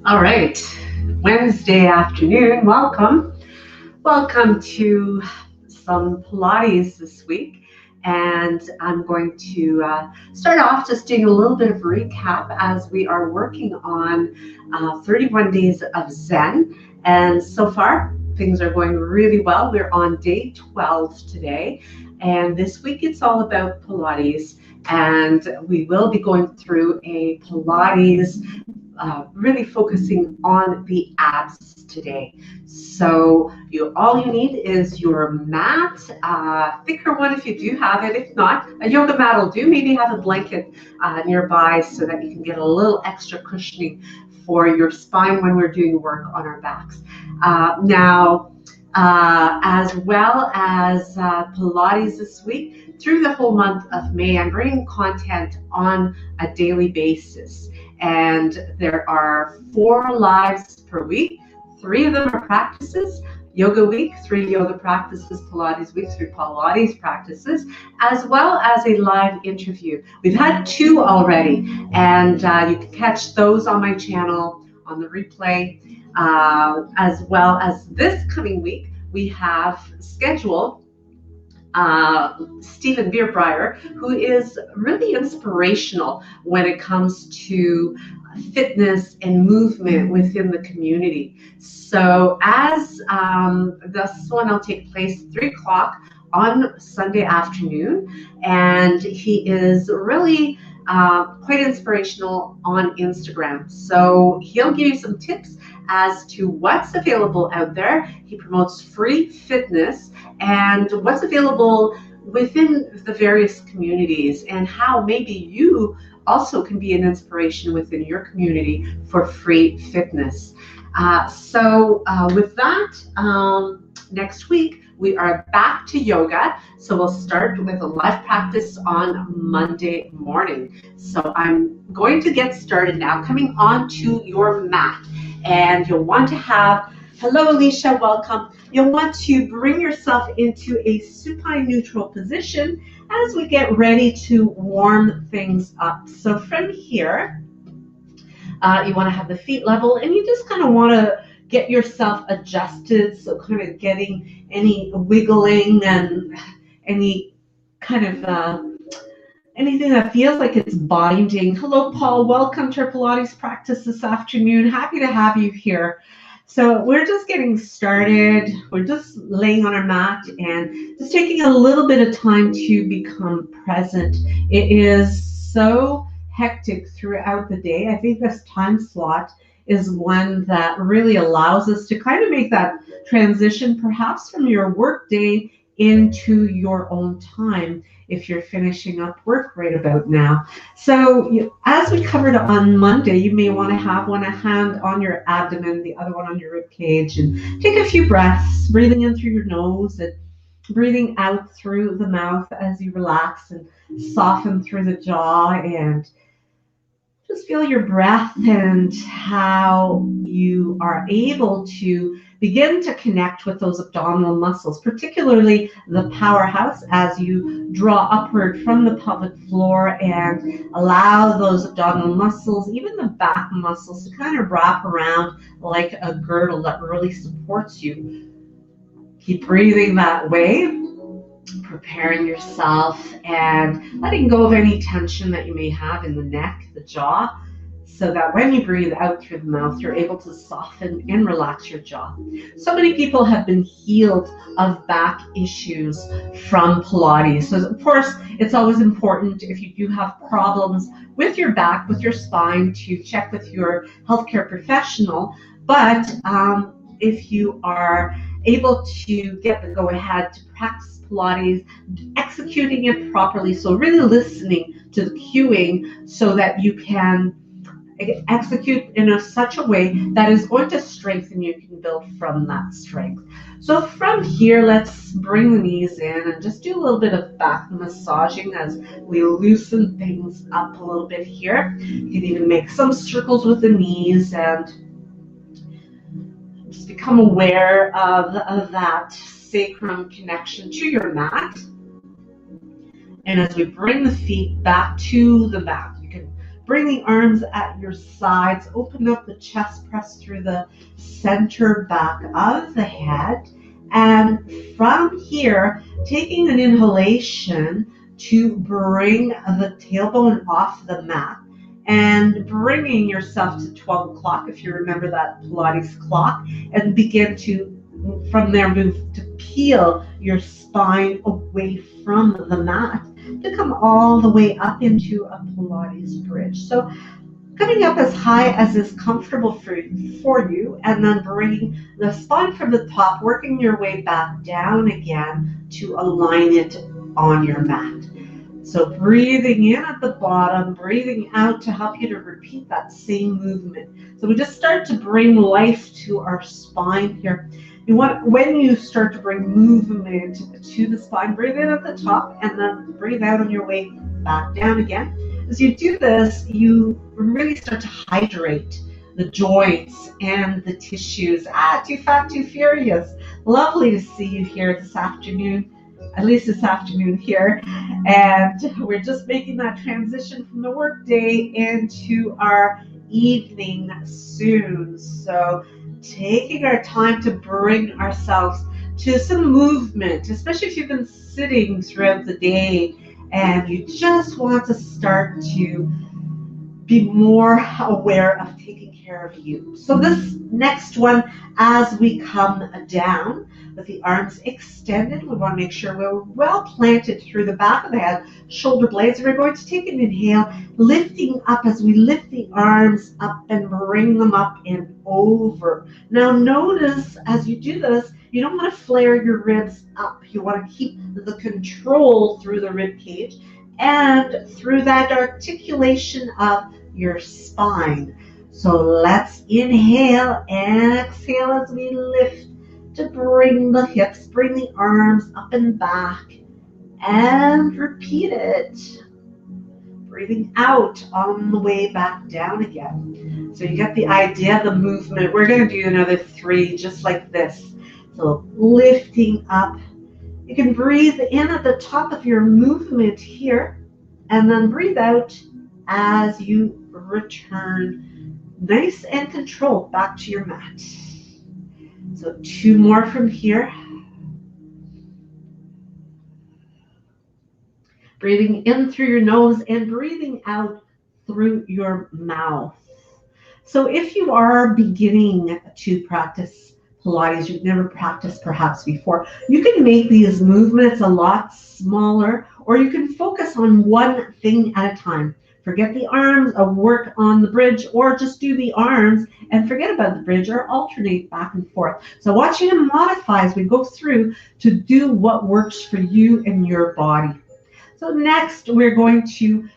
All right, Wednesday afternoon, welcome. Welcome to some Pilates this week. And I'm going to start off just doing a little bit of recap as we are working on 31 days of Zen. And so far, things are going really well. We're on day 12 today. And this week it's all about Pilates. And we will be going through a Pilates really focusing on the abs today. So all you need is your mat, thicker one if you do have it. If not, a yoga mat will do. Maybe have a blanket nearby so that you can get a little extra cushioning for your spine when we're doing work on our backs. As well as Pilates this week, through the whole month of May, I'm bringing content on a daily basis. And there are 4 lives per week. 3 of them are practices. Yoga week, 3 yoga practices. Pilates week, 3 Pilates practices, as well as a live interview. We've had 2 already, and you can catch those on my channel on the replay. As well as this coming week, we have scheduled Stephen Bierbreyer, who is really inspirational when it comes to fitness and movement within the community. So as this one will take place 3 o'clock on Sunday afternoon, and he is really quite inspirational on Instagram. So he'll give you some tips as to what's available out there. He promotes free fitness and what's available within the various communities, and how maybe you also can be an inspiration within your community for free fitness. With that, next week we are back to yoga. So we'll start with a live practice on Monday morning. So I'm going to get started now, coming onto your mat. And you'll want to have, hello Alicia, welcome. You'll want to bring yourself into a supine neutral position as we get ready to warm things up. So from here, you want to have the feet level, and you just kind of want to get yourself adjusted. So kind of getting any wiggling and any kind of anything that feels like it's binding. Hello, Paul. Welcome to our Pilates practice this afternoon. Happy to have you here. So we're just getting started. We're just laying on our mat and just taking a little bit of time to become present. It is so hectic throughout the day. I think this time slot is one that really allows us to kind of make that transition, perhaps from your work day into your own time if you're finishing up work right about now. So as we covered on Monday, you may want to have one hand on your abdomen, the other one on your rib cage, and take a few breaths, breathing in through your nose and breathing out through the mouth as you relax and soften through the jaw, and just feel your breath and how you are able to begin to connect with those abdominal muscles, particularly the powerhouse, as you draw upward from the pelvic floor and allow those abdominal muscles, even the back muscles, to kind of wrap around like a girdle that really supports you. Keep breathing that way, preparing yourself and letting go of any tension that you may have in the neck, the jaw, so that when you breathe out through the mouth, you're able to soften and relax your jaw. So many people have been healed of back issues from Pilates. So of course, it's always important, if you do have problems with your back, with your spine, to check with your healthcare professional. But if you are able to get the go-ahead to practice Pilates, executing it properly, so really listening to the cueing so that you can execute in such a way that is going to strengthen you, can build from that strength. So from here, let's bring the knees in and just do a little bit of back massaging as we loosen things up a little bit here. You can even make some circles with the knees and just become aware of that sacrum connection to your mat. And as we bring the feet back to the mat, you can Bring the arms at your sides. Open up the chest, press through the center back of the head. And from here, taking an inhalation to bring the tailbone off the mat and bringing yourself to 12 o'clock, if you remember that Pilates clock, and begin to, from there, move to peel your spine away from the mat to come all the way up into a Pilates bridge. So coming up as high as is comfortable for you, and then bringing the spine from the top, working your way back down again to align it on your mat. So breathing in at the bottom, breathing out to help you to repeat that same movement. So we just start to bring life to our spine here. When you start to bring movement to the spine, breathe in at the top and then breathe out on your way back down again. As you do this, you really start to hydrate the joints and the tissues. Too fat, too furious. Lovely to see you here this afternoon, at least this afternoon here. And we're just making that transition from the workday into our evening soon. So taking our time to bring ourselves to some movement, especially if you've been sitting throughout the day and you just want to start to be more aware of taking care of you. So this next one, as we come down with the arms extended, we want to make sure we're well planted through the back of the head, shoulder blades. We're going to take an inhale, lifting up as we lift the arms up and bring them up and over. Now notice as you do this, you don't want to flare your ribs up. You want to keep the control through the rib cage and through that articulation of your spine. So let's inhale and exhale as we lift to bring the hips, bring the arms up and back, and repeat it. Breathing out on the way back down again. So you get the idea of the movement. We're going to do another 3 just like this. So lifting up. You can breathe in at the top of your movement here, and then breathe out as you return nice and controlled back to your mat. So 2 more from here. Breathing in through your nose and breathing out through your mouth. So if you are beginning to practice Pilates, you've never practiced perhaps before, you can make these movements a lot smaller, or you can focus on one thing at a time. Forget the arms, work on the bridge, or just do the arms and forget about the bridge, or alternate back and forth. So I want you to modify as we go through to do what works for you and your body. So next, we're going to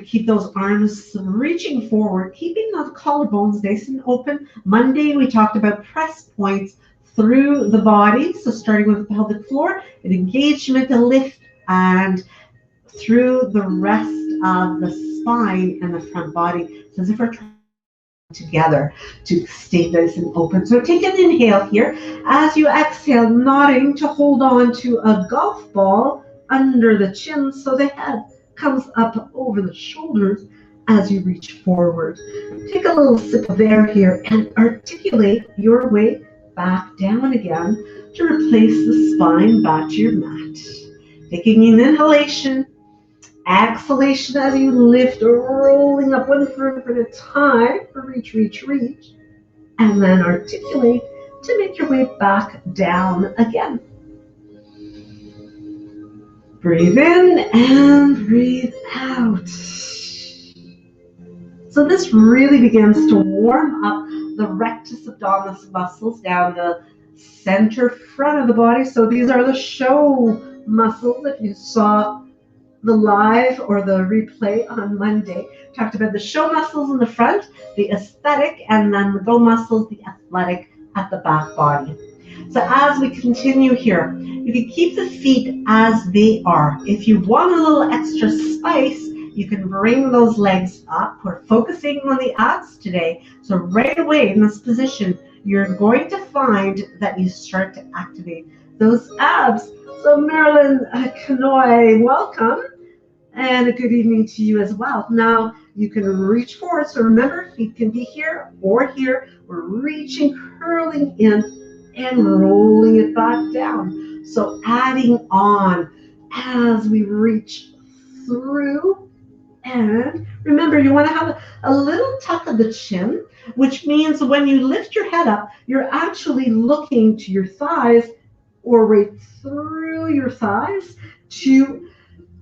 keep those arms reaching forward, keeping the collarbones nice and open. Monday, we talked about press points through the body. So starting with the pelvic floor, an engagement, a lift, and through the rest of the spine and the front body. So as if we're trying together to stay nice and open. So take an inhale here. As you exhale, nodding to hold on to a golf ball under the chin so the head comes up over the shoulders as you reach forward. Take a little sip of air here and articulate your way back down again to replace the spine back to your mat. Taking an inhalation, exhalation as you lift, rolling up one foot at a time. Reach, reach, reach. And then articulate to make your way back down again. Breathe in and breathe out. So this really begins to warm up the rectus abdominis muscles down the center front of the body. So these are the show muscles. If you saw the live or the replay on Monday, talked about the show muscles in the front, the aesthetic, and then the go muscles, the athletic at the back body. So as we continue here, you can keep the feet as they are. If you want a little extra spice, you can bring those legs up. We're focusing on the abs today. So right away in this position, you're going to find that you start to activate those abs. So Marilyn Canoy, welcome. And a good evening to you as well. Now, You can reach forward. So remember, feet can be here or here. We're reaching, curling in, and rolling it back down. So adding on as we reach through. And remember, you want to have a little tuck of the chin, which means when you lift your head up, you're actually looking to your thighs or right through your thighs to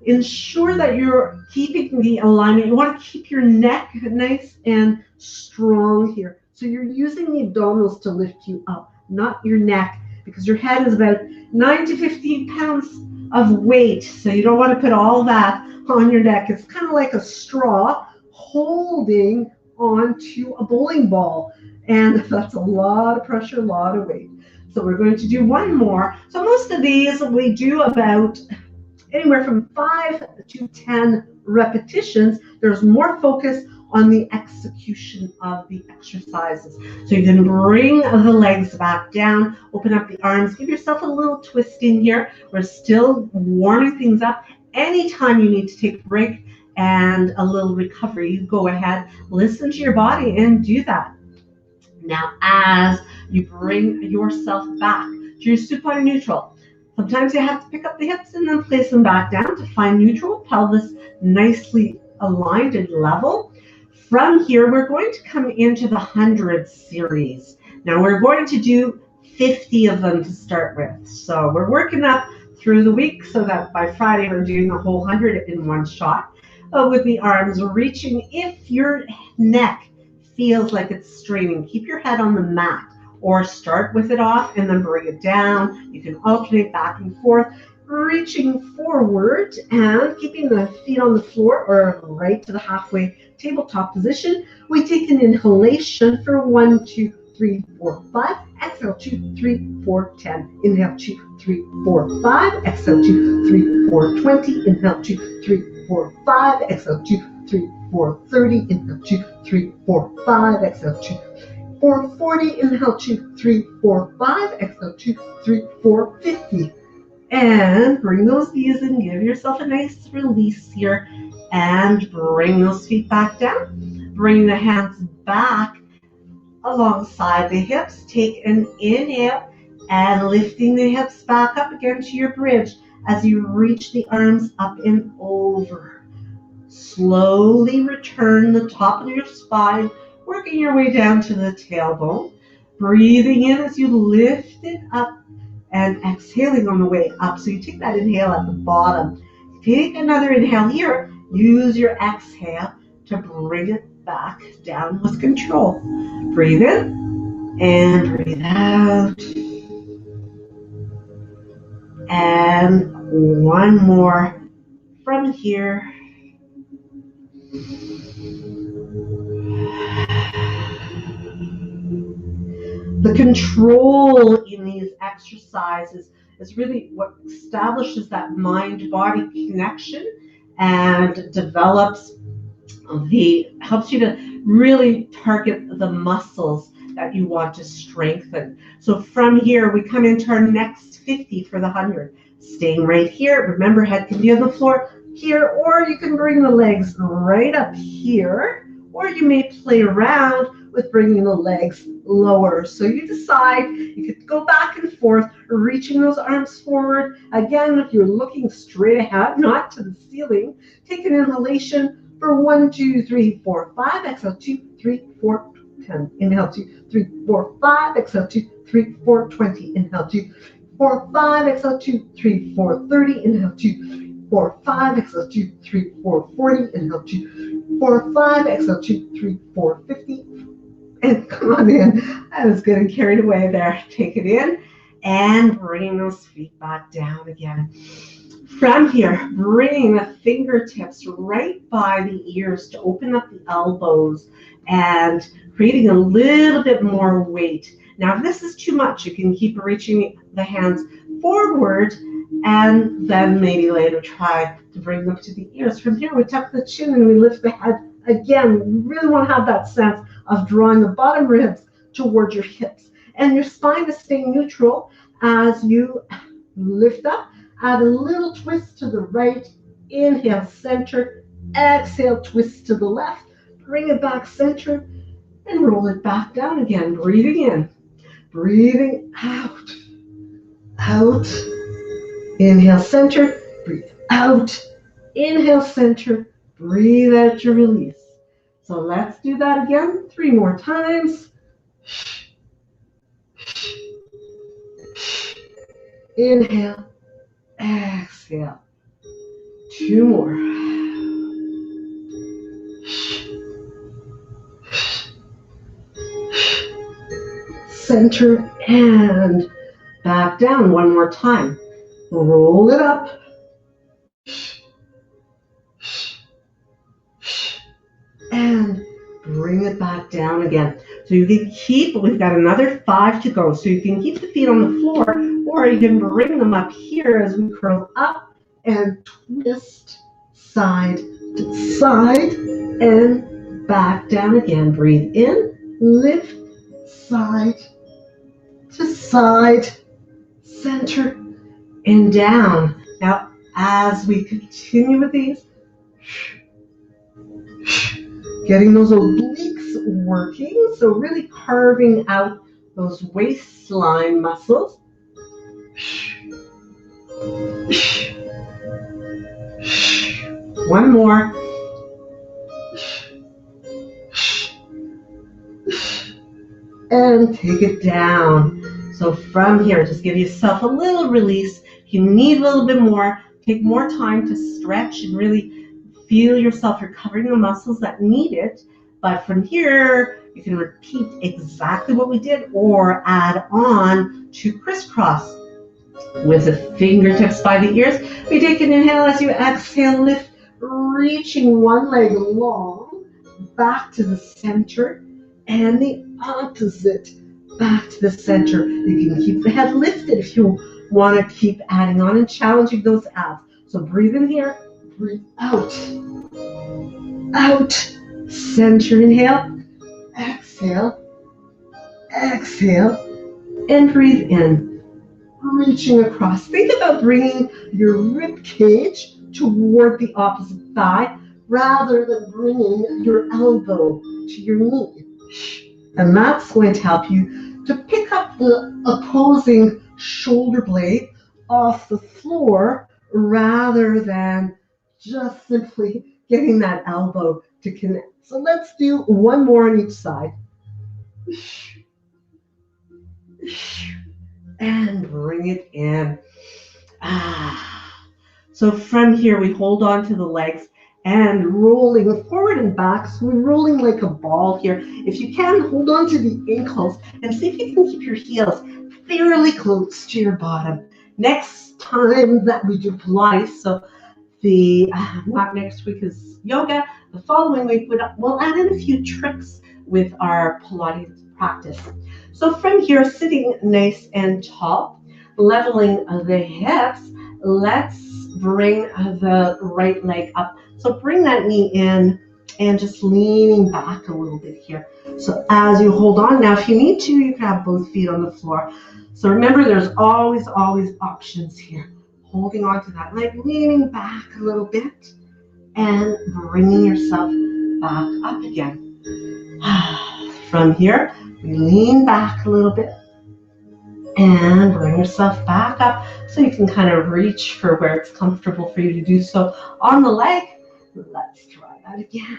ensure that you're keeping the alignment. You want to keep your neck nice and strong here. So you're using the abdominals to lift you up, not your neck, because your head is about 9 to 15 pounds of weight. So you don't want to put all that on your neck. It's kind of like a straw holding onto a bowling ball. And that's a lot of pressure, a lot of weight. So we're going to do one more. So most of these we do about anywhere from 5 to 10 repetitions. There's more focus on the execution of the exercises. So you can bring the legs back down, open up the arms, give yourself a little twist in here. We're still warming things up. Anytime you need to take a break and a little recovery, you go ahead, listen to your body and do that. Now, as you bring yourself back to your supine neutral, sometimes you have to pick up the hips and then place them back down to find neutral, pelvis nicely aligned and level. From here, we're going to come into the 100 series. Now, we're going to do 50 of them to start with. So we're working up through the week so that by Friday, we're doing the whole 100 in one shot. With the arms reaching, if your neck feels like it's straining, keep your head on the mat or start with it off and then bring it down. You can alternate back and forth, reaching forward and keeping the feet on the floor or right to the halfway tabletop position. We take an inhalation for 1, 2, 3, 4, 5. Exhale, 2, 3, 4, 10. Inhale, 2, 3, 4, 5. Exhale, 2, 3, 4, 20. Inhale, 2, 3, 4, 5. Exhale, 2, 3, 4, 30. Inhale, 2, 3, 4, 5. Exhale, 2, 4, 40. Inhale, 2, 3, 4, 5. Exhale, 2, 3, 4, 50. And bring those knees in. Give yourself a nice release here. And bring those feet back down. Bring the hands back alongside the hips. Take an inhale and lifting the hips back up again to your bridge as you reach the arms up and over. Slowly return the top of your spine, working your way down to the tailbone. Breathing in as you lift it up and exhaling on the way up. So you take that inhale at the bottom. Take another inhale here. Use your exhale to bring it back down with control. Breathe in and breathe out. And one more from here. The control in these exercises is really what establishes that mind-body connection and develops helps you to really target the muscles that you want to strengthen. So from here, we come into our next 50 for the 100. Staying right here. Remember, head can be on the floor here, or you can bring the legs right up here, or you may play around with bringing the legs lower. So you decide. You could go back and forth, reaching those arms forward. Again, if you're looking straight ahead, not to the ceiling, take an inhalation for 1, 2, 3, 4, 5. Exhale, 2, 3, 4, 10. Inhale, 2, 3, 4, 5. Exhale, 2, 3, 4, 20. Inhale, 2, 4, 5. Exhale, 2, 3, 4, 30. Inhale, 2, 4, 5. Exhale, 2, 3, 4, 40. Inhale, 2, 4, 5. Exhale, 2, 3, 4, 50. And come on in. I was getting carried away there. Take it in and bring those feet back down again. From here, bring the fingertips right by the ears to open up the elbows and creating a little bit more weight. Now, if this is too much, you can keep reaching the hands forward and then maybe later try to bring them to the ears. From here, we tuck the chin and we lift the head. Again, we really want to have that sense of drawing the bottom ribs towards your hips. And your spine is staying neutral as you lift up. Add a little twist to the right. Inhale, center. Exhale, twist to the left. Bring it back centered and roll it back down again. Breathing in, breathing out. Out. Inhale, centered. Breathe out. Inhale, centered. Breathe out your release. So let's do that again 3 more times. Inhale, exhale. 2 more. Center and back down 1 more time. Roll it up. And bring it back down again. So you can keep, we've got another 5 to go. So you can keep the feet on the floor, or you can bring them up here as we curl up and twist side to side and back down again. Breathe in, lift, side to side, center, and down. Now, as we continue with these, getting those obliques working, so really carving out those waistline muscles. One more. And take it down. So from here, just give yourself a little release. If you need a little bit more, take more time to stretch and really feel yourself recovering the muscles that need it. But from here, you can repeat exactly what we did or add on to crisscross. With the fingertips by the ears, we take an inhale. As you exhale, lift, reaching one leg long back to the center and the opposite back to the center. You can keep the head lifted if you want to keep adding on and challenging those abs. So breathe in here, breathe out. Out, center, inhale, exhale, exhale, and breathe in, reaching across. Think about bringing your rib cage toward the opposite thigh rather than bringing your elbow to your knee. And that's going to help you to pick up the opposing shoulder blade off the floor rather than just simply getting that elbow to connect. So let's do one more on each side. And bring it in. So from here, we hold on to the legs and rolling forward and back. So we're rolling like a ball here. If you can, hold on to the ankles and see if you can keep your heels fairly close to your bottom. Next time that we do Pilates, so not next week is yoga, the following week we'll add in a few tricks with our Pilates practice. So from here, sitting nice and tall, leveling the hips, let's bring the right leg up. So bring that knee in and just leaning back a little bit here. So as you hold on, now if you need to, you can have both feet on the floor. So remember, there's always options here. Holding on to that leg, leaning back a little bit, and bringing yourself back up again. From here, we lean back a little bit, and bring yourself back up so you can kind of reach for where it's comfortable for you to do so on the leg. Let's try that again.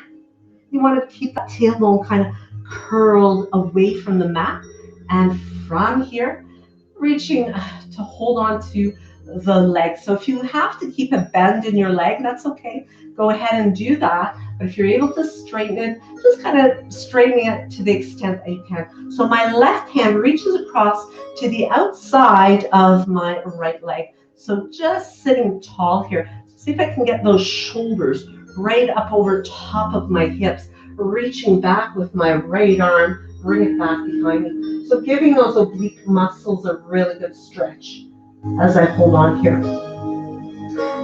You want to keep that tailbone kind of curled away from the mat, and from here, reaching to hold on to the leg. So if you have to keep a bend in your leg, that's okay. Go ahead and do that. But if you're able to straighten it, just kind of straightening it to the extent that you can. So my left hand reaches across to the outside of my right leg. So just sitting tall here. See if I can get those shoulders right up over top of my hips, reaching back with my right arm, bring it back behind me. So giving those oblique muscles a really good stretch as I hold on here.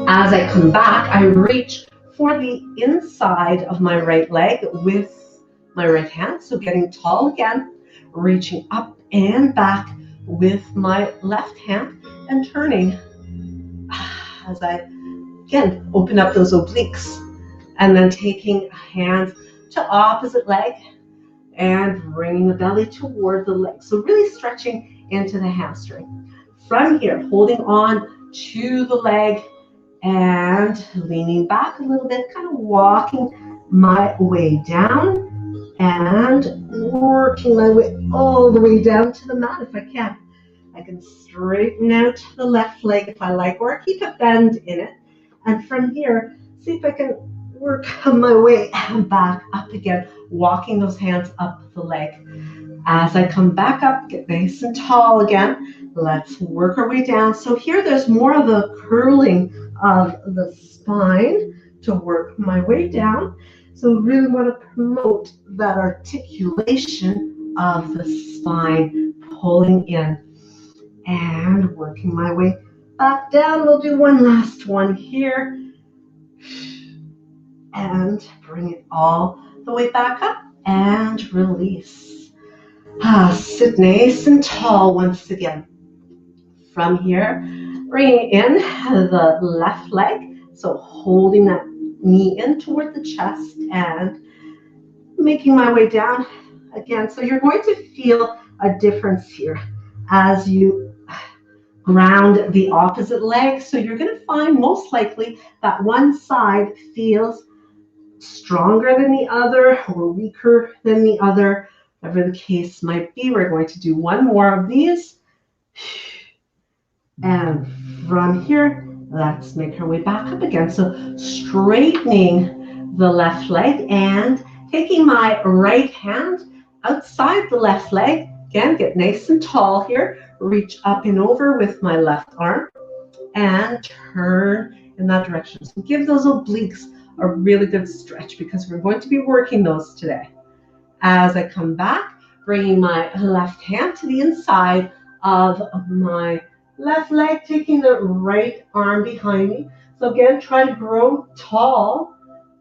As I come back, I reach for the inside of my right leg with my right hand. So getting tall again, reaching up and back with my left hand and turning as I, again, open up those obliques And then taking hands to opposite leg and bringing the belly toward the leg. So really stretching into the hamstring. From here, holding on to the leg and leaning back a little bit, kind of walking my way down and working my way all the way down to the mat if I can. I can straighten out the left leg if I like, or keep a bend in it. And from here, see if I can work my way back up again, walking those hands up the leg. As I come back up, get nice and tall again. Let's work our way down. So here there's more of the curling of the spine to work my way down. So really want to promote that articulation of the spine, pulling in and working my way back down. We'll do one last one here. And bring it all the way back up and release. Sit nice and tall once again. From here, bringing in the left leg. So holding that knee in toward the chest and making my way down again. So you're going to feel a difference here as you ground the opposite leg. So you're going to find most likely that one side feels stronger than the other or weaker than the other, whatever the case might be. We're going to do one more of these. And from here, let's make our way back up again. So straightening the left leg and taking my right hand outside the left leg. Again, get nice and tall here. Reach up and over with my left arm and turn in that direction. So give those obliques a really good stretch because we're going to be working those today. As I come back, bringing my left hand to the inside of my left leg, taking the right arm behind me. So again, try to grow tall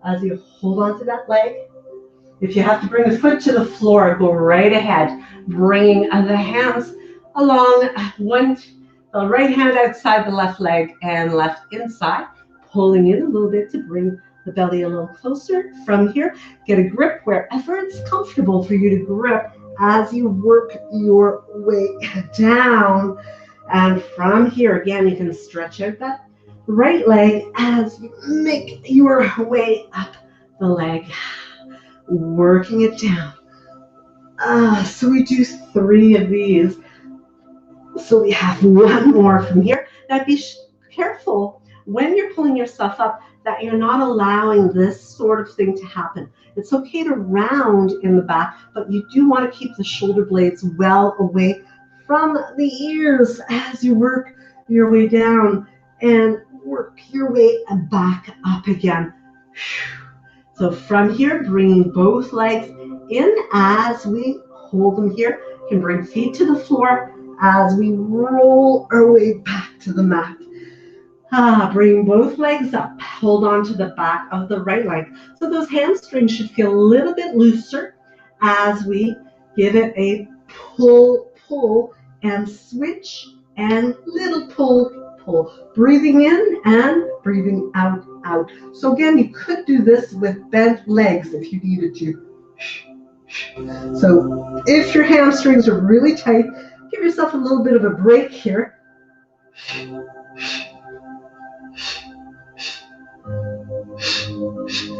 as you hold on to that leg. If you have to bring the foot to the floor, go right ahead, bringing the hands along the right hand outside the left leg and left inside, pulling in a little bit to bring the belly a little closer. From here, get a grip wherever it's comfortable for you to grip as you work your way down. And from here, again, you can stretch out that right leg as you make your way up the leg, working it down. So we do 3 of these. So we have one more from here. Now be careful when you're pulling yourself up that you're not allowing this sort of thing to happen. It's okay to round in the back, but you do want to keep the shoulder blades well away from the ears as you work your way down and work your way back up again. So from here, bringing both legs in as we hold them here. You can bring feet to the floor as we roll our way back to the mat. Bring both legs up. Hold on to the back of the right leg. So those hamstrings should feel a little bit looser as we give it a pull, pull, and switch, and little pull, pull. Breathing in and breathing out, out. So again, you could do this with bent legs if you needed to. So if your hamstrings are really tight, give yourself a little bit of a break here.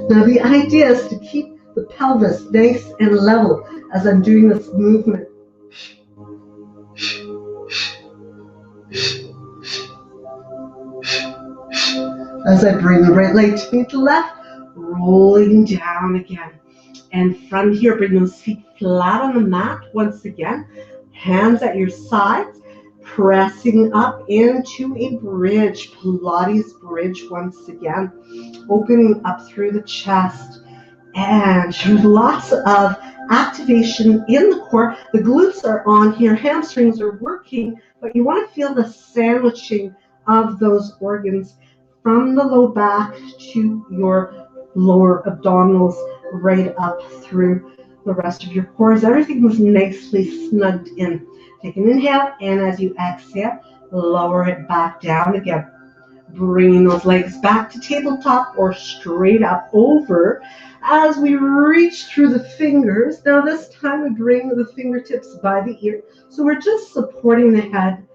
Now the idea is to keep the pelvis nice and level as I'm doing this movement. As I bring the right leg to meet the left, rolling down again. And from here, bring those feet flat on the mat once again. Hands at your sides, pressing up into a bridge, Pilates bridge once again. Opening up through the chest. And lots of activation in the core. The glutes are on here, hamstrings are working, but you want to feel the sandwiching of those organs from the low back to your lower abdominals, right up through the rest of your core. Everything was nicely snugged in. Take an inhale, and as you exhale, lower it back down again. bringing those legs back to tabletop or straight up over as we reach through the fingers. Now this time we bring the fingertips by the ear. So we're just supporting the head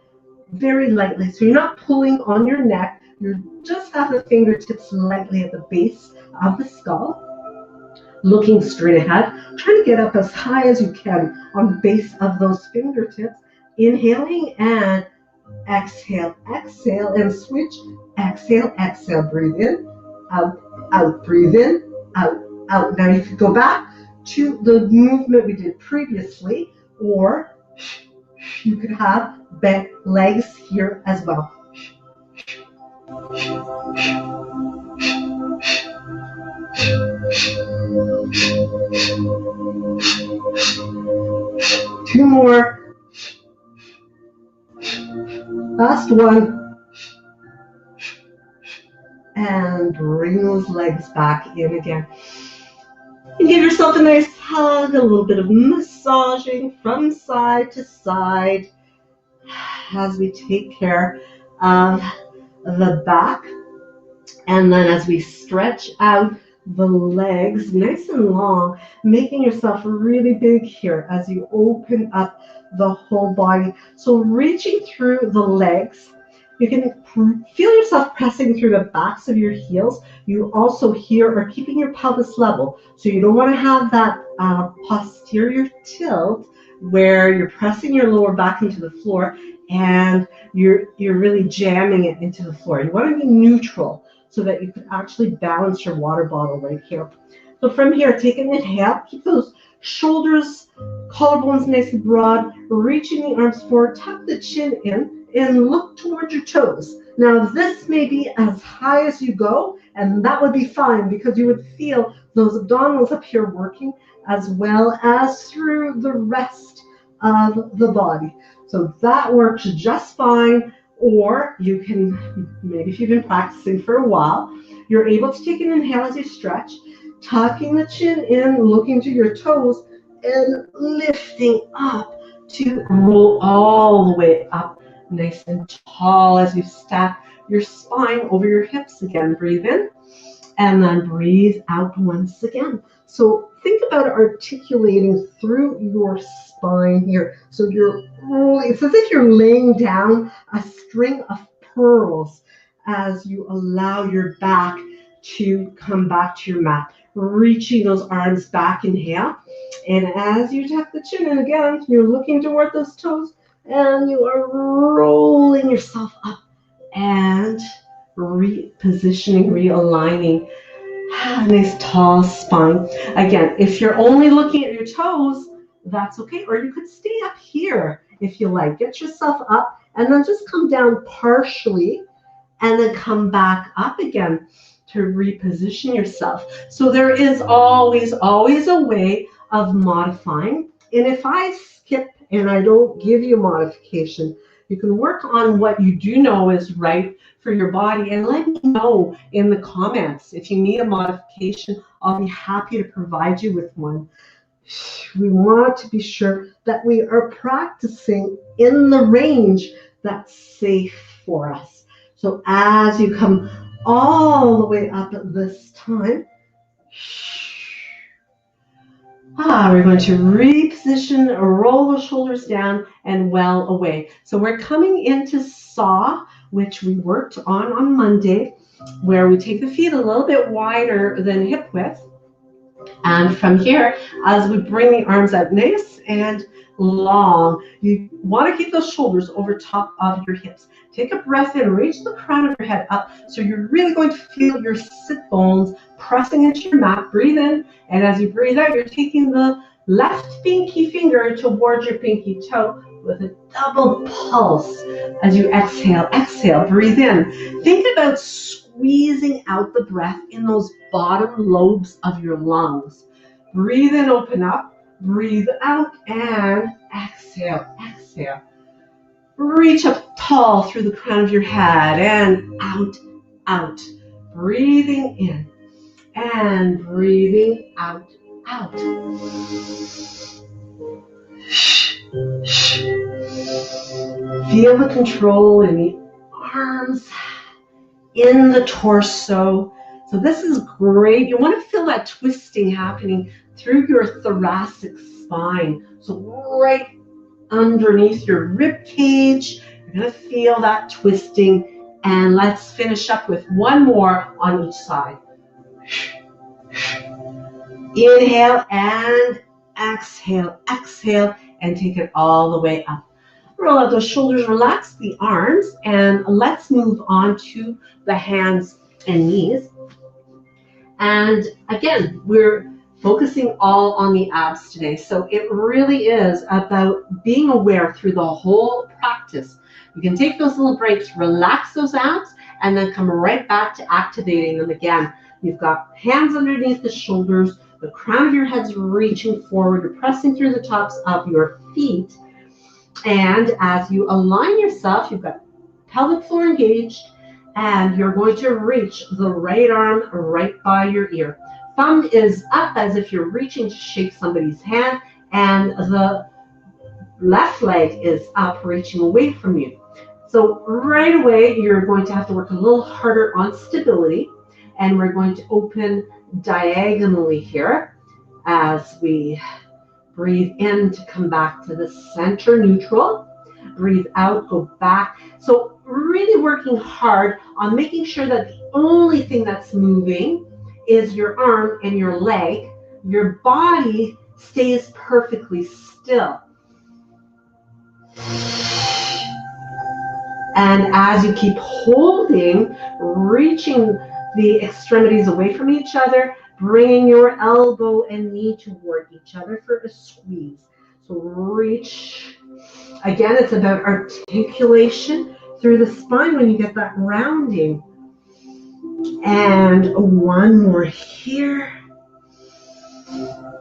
very lightly. So you're not pulling on your neck. You just have the fingertips lightly at the base of the skull. Looking straight ahead, trying to get up as high as you can on the base of those fingertips. Inhaling and exhale, exhale and switch. Exhale, exhale, breathe in, out, out, breathe in, out, out. Now you could go back to the movement we did previously, or you could have bent legs here as well. 2 more. Last one. And bring those legs back in again. And give yourself a nice hug, a little bit of massaging from side to side as we take care of the back. And then as we stretch out the legs nice and long, making yourself really big here as you open up the whole body. So reaching through the legs, you can feel yourself pressing through the backs of your heels. You also here are keeping your pelvis level. So you don't want to have that posterior tilt where you're pressing your lower back into the floor and you're really jamming it into the floor. You want to be neutral so that you can actually balance your water bottle right here. So from here, take an inhale, keep those shoulders, collarbones nice and broad, reaching the arms forward, tuck the chin in, and look towards your toes. Now this may be as high as you go, and that would be fine because you would feel those abdominals up here working as well as through the rest of the body. So that works just fine. Or you can, maybe if you've been practicing for a while, you're able to take an inhale as you stretch, tucking the chin in, looking to your toes, and lifting up to roll all the way up, nice and tall as you stack your spine over your hips again. Breathe in, and then breathe out once again. So think about articulating through your spine here. So you're rolling, it's as if you're laying down a string of pearls as you allow your back to come back to your mat. Reaching those arms back, inhale. And as you tuck the chin in again, you're looking toward those toes and you are rolling yourself up and repositioning, realigning. Nice tall spine. Again, if you're only looking at your toes, that's okay. Or you could stay up here if you like. Get yourself up and then just come down partially and then come back up again to reposition yourself. So there is always a way of modifying. And if I skip and I don't give you a modification, you can work on what you do know is right for your body and let me know in the comments. If you need a modification, I'll be happy to provide you with one. We want to be sure that we are practicing in the range that's safe for us. So as you come all the way up at this time, we're going to reposition, roll the shoulders down and well away. So we're coming into saw, which we worked on Monday, where we take the feet a little bit wider than hip width. And from here, as we bring the arms out nice and long, you want to keep those shoulders over top of your hips. Take a breath in, reach the crown of your head up. So you're really going to feel your sit bones pressing into your mat. Breathe in, and as you breathe out, you're taking the left pinky finger towards your pinky toe with a double pulse. As you exhale, exhale, breathe in. Think about squeezing out the breath in those bottom lobes of your lungs. Breathe in, open up, breathe out, and exhale, exhale. Reach up tall through the crown of your head and out, out. Breathing in and breathing out, out. Feel the control in the arms in the torso. So this is great. You want to feel that twisting happening through your thoracic spine. So right underneath your rib cage, you're going to feel that twisting. And let's finish up with one more on each side. Inhale and exhale, exhale, and take it all the way up. Roll out those shoulders, relax the arms, and let's move on to the hands and knees. And again, we're focusing all on the abs today. So it really is about being aware through the whole practice. You can take those little breaks, relax those abs, and then come right back to activating them again. You've got hands underneath the shoulders, the crown of your head's reaching forward, you're pressing through the tops of your feet. And as you align yourself, you've got pelvic floor engaged, and you're going to reach the right arm right by your ear. Thumb is up as if you're reaching to shake somebody's hand, and the left leg is up, reaching away from you. So right away, you're going to have to work a little harder on stability, and we're going to open diagonally here as we breathe in to come back to the center neutral. Breathe out, go back. So really working hard on making sure that the only thing that's moving is your arm and your leg. Your body stays perfectly still. And as you keep holding, reaching the extremities away from each other, bringing your elbow and knee toward each other for a squeeze. So reach. Again, it's about articulation through the spine when you get that rounding. And one more here.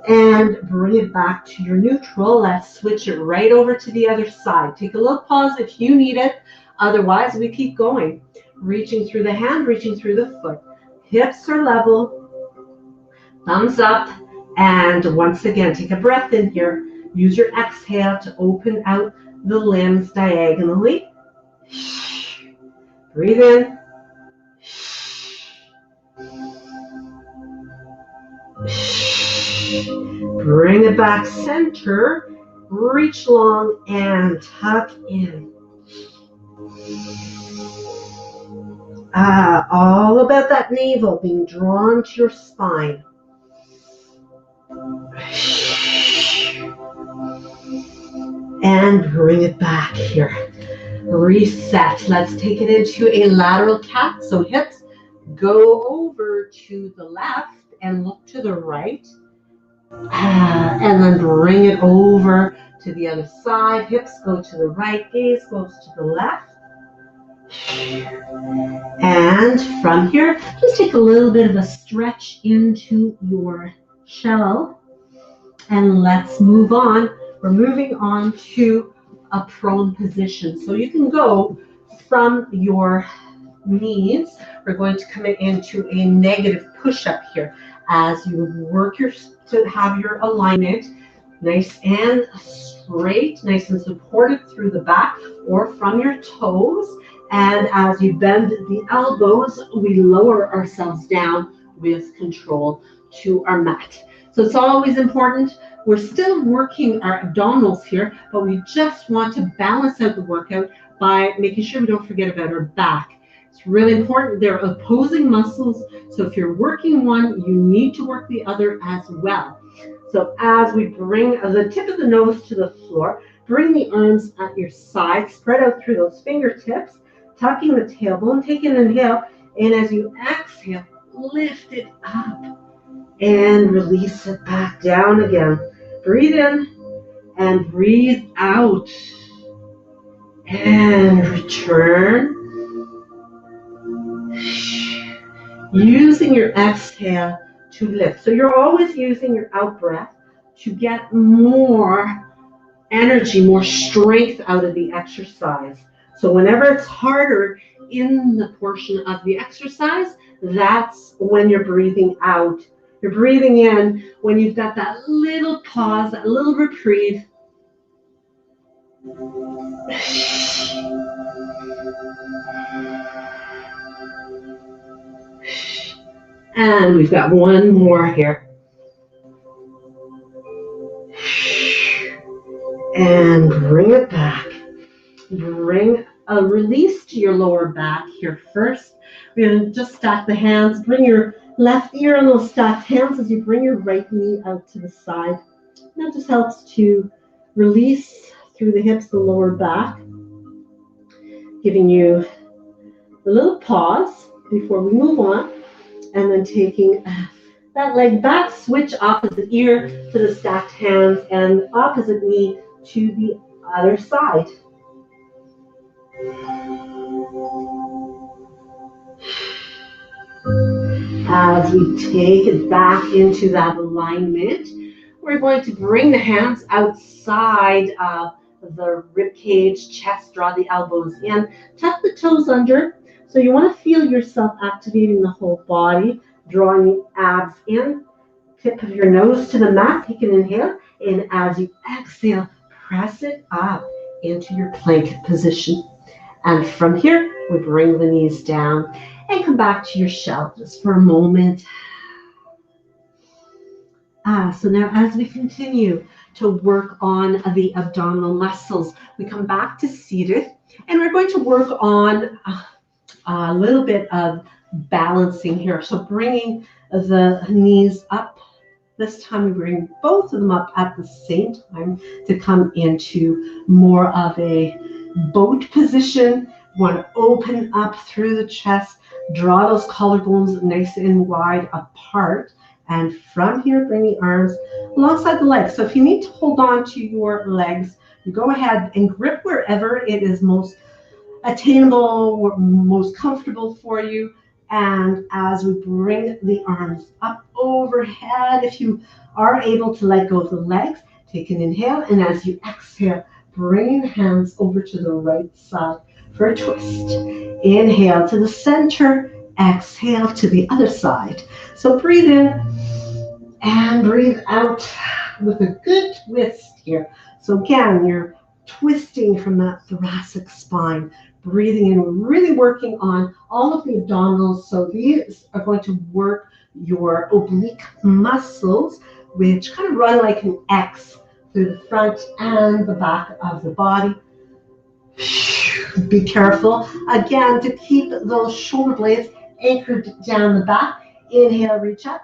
And bring it back to your neutral. Let's switch it right over to the other side. Take a little pause if you need it. Otherwise, we keep going. Reaching through the hand, reaching through the foot. Hips are level. Thumbs up. And once again, take a breath in here. Use your exhale to open out the limbs diagonally. Breathe in. Bring it back center. Reach long and tuck in. All about that navel being drawn to your spine. And bring it back here. Reset. Let's take it into a lateral cat. So hips go over to the left and look to the right. And then bring it over to the other side. Hips go to the right, gaze goes to the left. And from here, just take a little bit of a stretch into your shell. And let's move on. We're moving on to a prone position. So you can go from your knees. We're going to come into a negative push-up here as you work to have your alignment nice and straight, nice and supported through the back or from your toes. And as you bend the elbows, we lower ourselves down with control to our mat. So it's always important. We're still working our abdominals here, but we just want to balance out the workout by making sure we don't forget about our back. It's really important. They're opposing muscles. So if you're working one, you need to work the other as well. So as we bring the tip of the nose to the floor, bring the arms at your side, spread out through those fingertips, tucking the tailbone, take an inhale, and as you exhale, lift it up and release it back down again. Breathe in and breathe out and return. Using your exhale to lift. So you're always using your out breath to get more energy, more strength out of the exercise. So whenever it's harder in the portion of the exercise, that's when you're breathing out. You're breathing in when you've got that little pause, that little reprieve. And we've got one more here. And bring it back. Bring a release to your lower back here first. We're going to just stack the hands. Bring your left ear on those stacked hands as you bring your right knee out to the side. That just helps to release through the hips, the lower back, giving you a little pause before we move on, and then taking that leg back, switch opposite ear to the stacked hands and opposite knee to the other side. As we take it back into that alignment, we're going to bring the hands outside of the rib cage, chest, draw the elbows in, tuck the toes under. So you want to feel yourself activating the whole body, drawing the abs in, tip of your nose to the mat, take an inhale, and as you exhale, press it up into your plank position. And from here, we bring the knees down and come back to your shell just for a moment. So now as we continue to work on the abdominal muscles, we come back to seated, and we're going to work on a little bit of balancing here. So bringing the knees up. This time we bring both of them up at the same time to come into more of a boat position. You want to open up through the chest, draw those collarbones nice and wide apart. And from here, bring the arms alongside the legs. So if you need to hold on to your legs, you go ahead and grip wherever it is most attainable or most comfortable for you. And as we bring the arms up overhead, if you are able to let go of the legs, take an inhale. And as you exhale, bring the hands over to the right side for a twist. Inhale to the center, exhale to the other side. So breathe in and breathe out with a good twist here. So again, you're twisting from that thoracic spine, breathing in. We're really working on all of the abdominals. So these are going to work your oblique muscles, which kind of run like an X through the front and the back of the body. Be careful, again, to keep those shoulder blades anchored down the back. Inhale, reach up.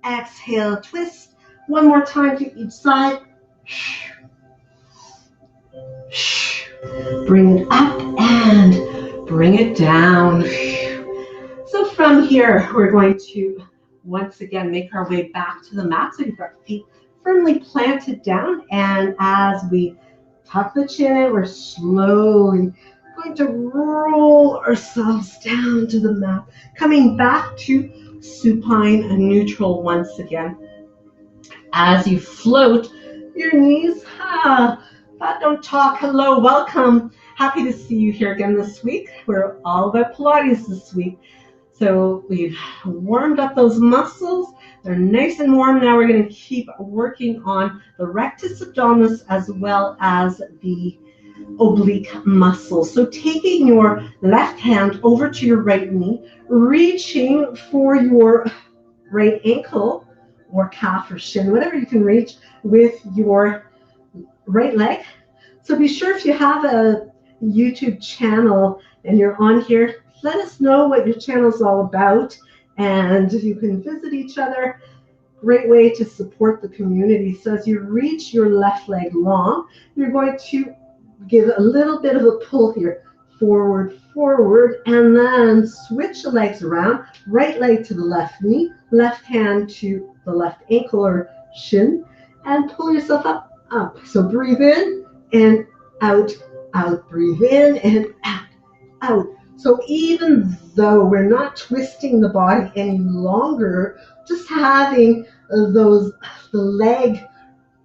Exhale, twist. One more time to each side. Bring it up and bring it down. So from here, we're going to once again make our way back to the mat. So you've got feet firmly planted down. And as we tuck the chin in, we're slowly going to roll ourselves down to the mat, coming back to supine and neutral once again. As you float your knees, but don't talk. Hello, welcome. Happy to see you here again this week. We're all about Pilates this week. So we've warmed up those muscles. They're nice and warm. Now we're going to keep working on the rectus abdominis as well as the oblique muscles. So taking your left hand over to your right knee, reaching for your right ankle or calf or shin, whatever you can reach with your right leg. So be sure if you have a YouTube channel and you're on here, let us know what your channel is all about, and you can visit each other. Great way to support the community. So as you reach your left leg long, you're going to give a little bit of a pull here, forward, forward, and then switch the legs around. Right leg to the left knee, left hand to the left ankle or shin, and pull yourself up, up. So breathe in and out, out. Breathe in and out, out. So even though we're not twisting the body any longer, just having the leg,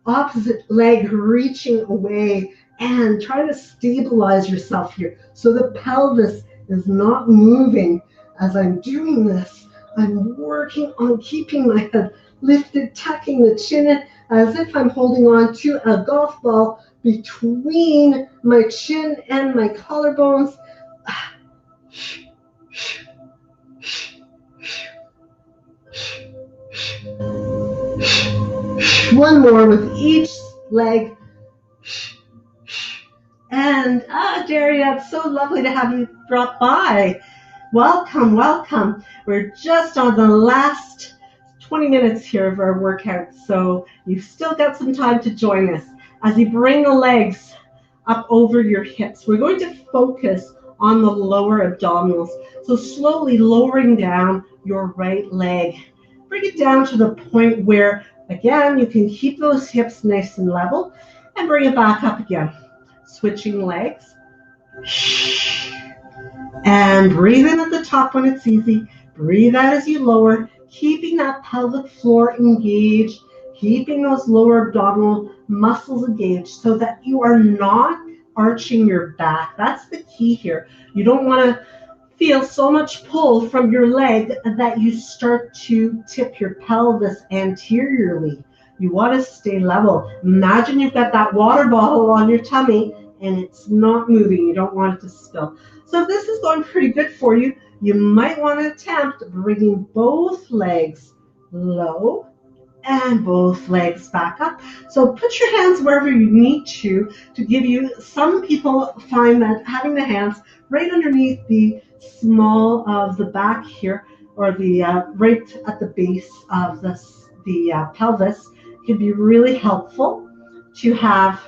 opposite leg reaching away, and try to stabilize yourself here. So the pelvis is not moving as I'm doing this. I'm working on keeping my head lifted, tucking the chin in as if I'm holding on to a golf ball between my chin and my collarbones. One more with each leg. And Jerry, it's so lovely to have you drop by. Welcome, welcome. We're just on the last 20 minutes here of our workout, so you've still got some time to join us. As you bring the legs up over your hips, we're going to focus on the lower abdominals. So slowly lowering down your right leg. Bring it down to the point where, again, you can keep those hips nice and level and bring it back up again. Switching legs. And breathe in at the top when it's easy. Breathe out as you lower, keeping that pelvic floor engaged, keeping those lower abdominal muscles engaged so that you are not arching your back. That's the key here. You don't want to feel so much pull from your leg that you start to tip your pelvis anteriorly. You want to stay level. Imagine you've got that water bottle on your tummy and it's not moving. You don't want it to spill. So if this is going pretty good for you, you might want to attempt bringing both legs low and both legs back up. So put your hands wherever you need to give you, some people find that having the hands right underneath the small of the back here, or the right at the base of the pelvis, can be really helpful to have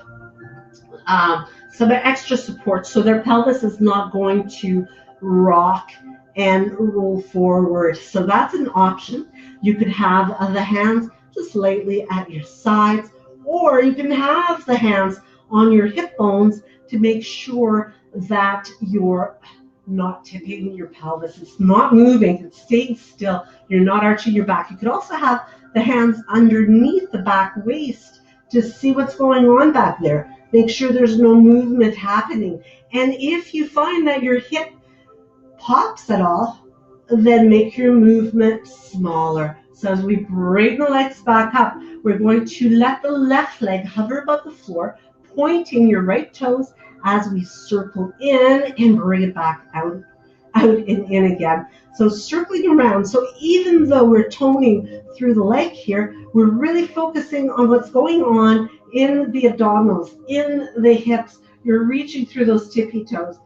some extra support so their pelvis is not going to rock and roll forward. So that's an option. You could have the hands just lightly at your sides, or you can have the hands on your hip bones to make sure that you're not tipping your pelvis. It's not moving, it's staying still. You're not arching your back. You could also have the hands underneath the back waist to see what's going on back there. Make sure there's no movement happening. And if you find that your hip pops at all, then make your movement smaller. So as we bring the legs back up, we're going to let the left leg hover above the floor, pointing your right toes as we circle in and bring it back out and in again. So circling around. So even though we're toning through the leg here, we're really focusing on what's going on in the abdominals, in the hips. You're reaching through those tippy toes.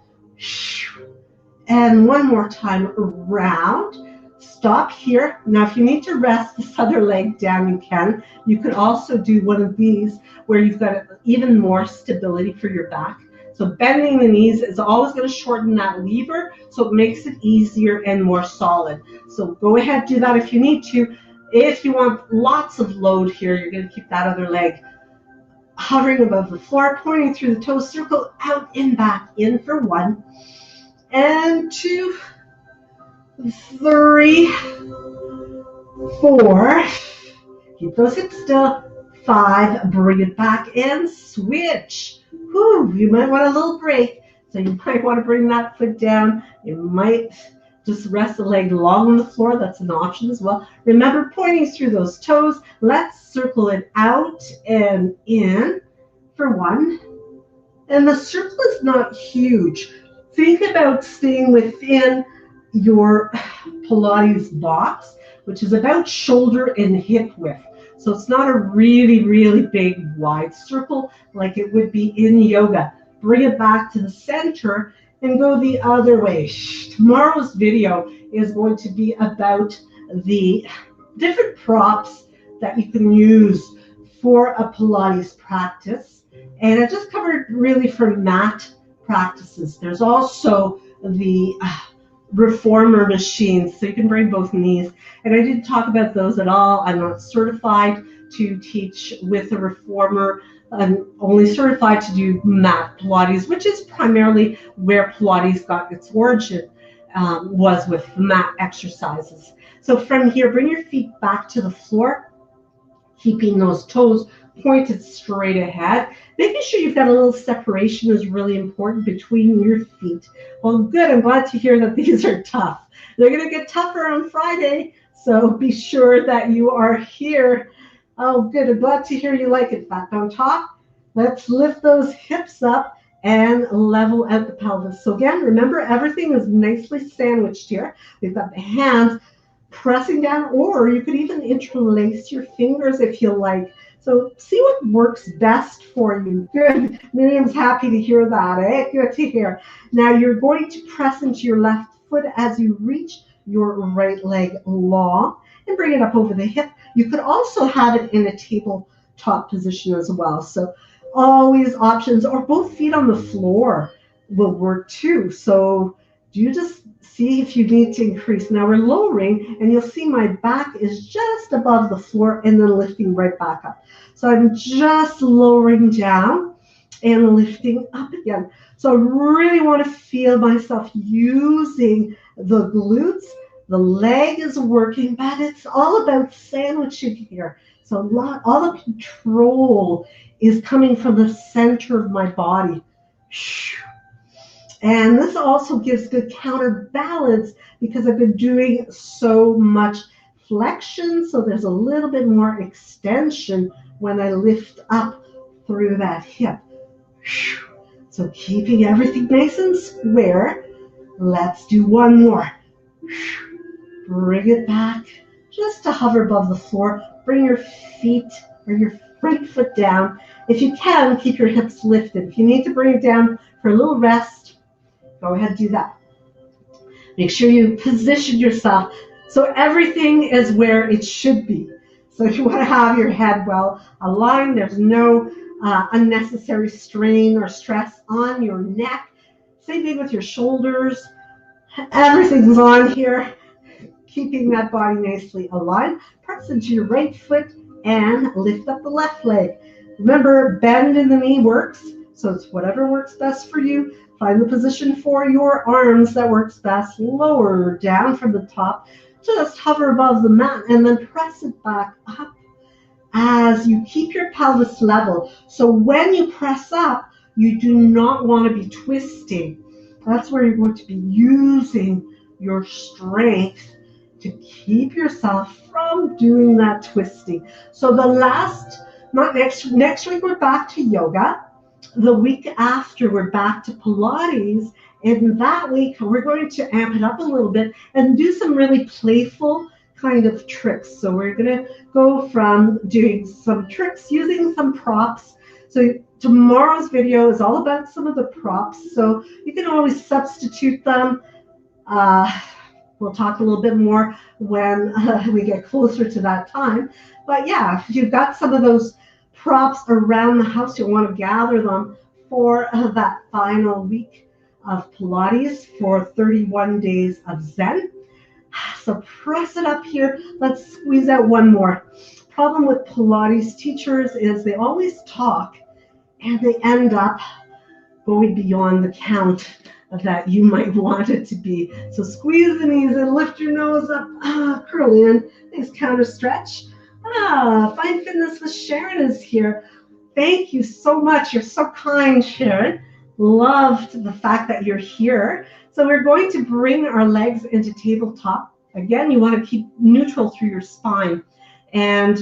And one more time around. Stop here. Now, if you need to rest this other leg down, you can. You could also do one of these where you've got even more stability for your back. So bending the knees is always going to shorten that lever, so it makes it easier and more solid. So go ahead, do that if you need to. If you want lots of load here, you're going to keep that other leg hovering above the floor, pointing through the toes, circle out and back in for 1 and 2, 3, 4. Keep those hips still. 5, bring it back and switch. Whew, you might want a little break, so you might want to bring that foot down. You might just rest the leg long on the floor. That's an option as well. Remember, pointing through those toes. Let's circle it out and in for 1. And the circle is not huge. Think about staying within your Pilates box, which is about shoulder and hip width. So it's not a really, really big wide circle like it would be in yoga. Bring it back to the center and go the other way. Tomorrow's video is going to be about the different props that you can use for a Pilates practice. And I just covered really for mat practices. There's also the reformer machines, so you can bring both knees. And I didn't talk about those at all. I'm not certified to teach with a reformer. I'm only certified to do mat Pilates, which is primarily where Pilates got its origin, was with mat exercises. So from here, bring your feet back to the floor, keeping those toes pointed straight ahead. Making sure you've got a little separation is really important between your feet. Well, good. I'm glad to hear that these are tough. They're going to get tougher on Friday, so be sure that you are here. Oh, good. I'm glad to hear you like it. Back on top. Let's lift those hips up and level out the pelvis. So again, remember, everything is nicely sandwiched here. We've got the hands pressing down, or you could even interlace your fingers if you like. So see what works best for you. Good. Miriam's happy to hear that, eh? Good to hear. Now you're going to press into your left foot as you reach your right leg long and bring it up over the hip. You could also have it in a tabletop position as well. So always options, or both feet on the floor will work too. So you just see if you need to increase. Now we're lowering, and you'll see my back is just above the floor and then lifting right back up. So I'm just lowering down and lifting up again. So I really want to feel myself using the glutes. The leg is working, but it's all about sandwiching here. So all the control is coming from the center of my body. And this also gives good counterbalance because I've been doing so much flexion, so there's a little bit more extension when I lift up through that hip. So keeping everything nice and square. Let's do one more. Bring it back just to hover above the floor. Bring your feet or your front foot down. If you can, keep your hips lifted. If you need to bring it down for a little rest, go ahead and do that. Make sure you position yourself so everything is where it should be. So you want to have your head well aligned. There's no unnecessary strain or stress on your neck. Same thing with your shoulders. Everything's on here. Keeping that body nicely aligned. Press into your right foot and lift up the left leg. Remember, bend in the knee works. So it's whatever works best for you. Find the position for your arms that works best. Lower down from the top. Just hover above the mat and then press it back up as you keep your pelvis level. So when you press up, you do not want to be twisting. That's where you're going to be using your strength to keep yourself from doing that twisting. So the last, not next week we're back to yoga. The week after we're back to Pilates. And that week we're going to amp it up a little bit and do some really playful kind of tricks. So we're going to go from doing some tricks using some props. So tomorrow's video is all about some of the props. So you can always substitute them. We'll talk a little bit more when we get closer to that time. But yeah, if you've got some of those props around the house, you'll want to gather them for that final week of Pilates for 31 days of Zen. So press it up here. Let's squeeze out one more. Problem with Pilates teachers is they always talk and they end up going beyond the count that you might want it to be. So squeeze the knees and lift your nose up. Curl in. Nice counter stretch. Find Fitness with Sharon is here. Thank you so much. You're so kind, Sharon. Loved the fact that you're here. So we're going to bring our legs into tabletop. Again, you want to keep neutral through your spine. And